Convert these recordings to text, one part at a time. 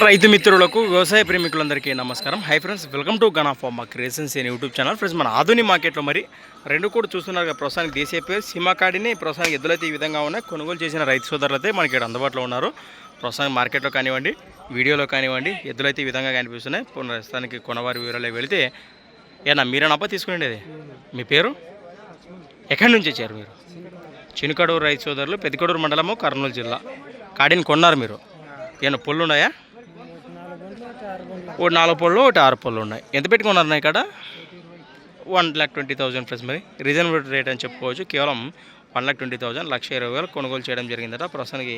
రైతు మిత్రులకు వ్యవసాయ ప్రేమికులందరికీ నమస్కారం. Hi friends, welcome to gun of pharma creations అనే యూట్యూబ్ ఛానల్. ఫ్రెండ్స్, మన ఆధునిక మార్కెట్లో మరి రెండు కూడా చూస్తున్నారు కదా. ప్రస్తుతానికి దేశీయ పేరు సీమాకాడిని ప్రస్తుతానికి ఎద్దులైతే ఈ విధంగా ఉన్నాయి. కొనుగోలు చేసిన రైతు సోదరులు అయితే మనకి ఇక్కడ అందుబాటులో ఉన్నారు. ప్రస్తుతానికి మార్కెట్లో కానివ్వండి, వీడియోలో కానివ్వండి, ఎద్దులైతే ఈ విధంగా కనిపిస్తున్నాయి. ప్రస్తుతానికి కొనవారి వివరాలకు వెళితే ఏనా మీరేనప్ప తీసుకునేది? మీ పేరు? ఎక్కడి నుంచి వచ్చారు మీరు? చినుకడూరు రైతు సోదరులు, పెద్దకడూరు మండలము, కర్నూలు జిల్లా. కాడిని కొన్నారు మీరు? ఏమన్నా పొల్లు ఉన్నాయా? ఒకటి 4 పళ్ళు, ఒకటి 6 పళ్ళు ఉన్నాయి. ఎంత పెట్టుకున్నారు ఇక్కడ? 1,20,000 ప్లస్. మరి రీజనబుల్ రేట్ అని చెప్పుకోవచ్చు. కేవలం 1,20,000, 1,20,000 కొనుగోలు చేయడం జరిగిందట. ప్రస్తుతానికి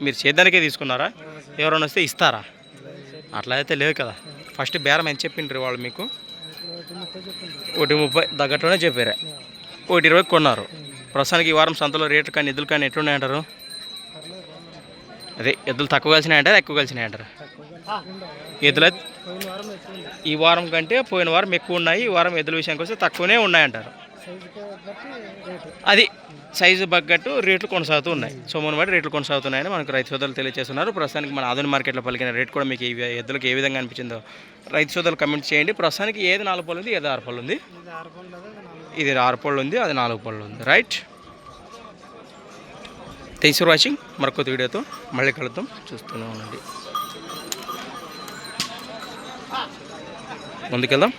మీరు సేద్యానికే తీసుకున్నారా? ఎవరైనా వస్తే ఇస్తారా? అట్లా అయితే లేదు కదా. ఫస్ట్ బేరం ఎంత చెప్పిండ్రు వాళ్ళు మీకు? 1,30 తగ్గట్లోనే చెప్పారా? 1,20 కొన్నారు. ప్రస్తుతానికి ఈ వారం సంతలో రేట్లు కానీ ఎద్దులు కానీ ఎట్లున్నాయంటారు? అదే ఎద్దులు తక్కువ కలిసినాయంటారా, ఎక్కువ కలిసినాయంటారా? ఎద్దులు ఈ వారం కంటే పోయిన వారం ఎక్కువ ఉన్నాయి. ఈ వారం ఎద్దుల విషయానికి వస్తే తక్కువనే ఉన్నాయంటారు. అది సైజు తగ్గట్టు రేట్లు కొనసాగుతూ ఉన్నాయి. సోమవారం బట్టి రేట్లు కొనసాగుతున్నాయని మనకు రైతు సోదరులు తెలియజేస్తున్నారు. ప్రస్తుతానికి మన ఆధునిక మార్కెట్లో పలికిన రేట్ కూడా మీకు ఈ ఎద్దులకు ఏ విధంగా అనిపించిందో రైతు సోదరులు కమెంట్ చేయండి. ప్రస్తుతానికి ఏది 4 పళ్ళు ఉంది, ఏది 6 పళ్ళు ఉంది? ఇది 6 పళ్ళు ఉంది, అది 4 పళ్ళు ఉంది. Right, thanks for watching. మరొక వీడియోతో మళ్ళీ కలుద్దాం. చూస్తూనే ఉండండి. ముందుకెళ్దాం.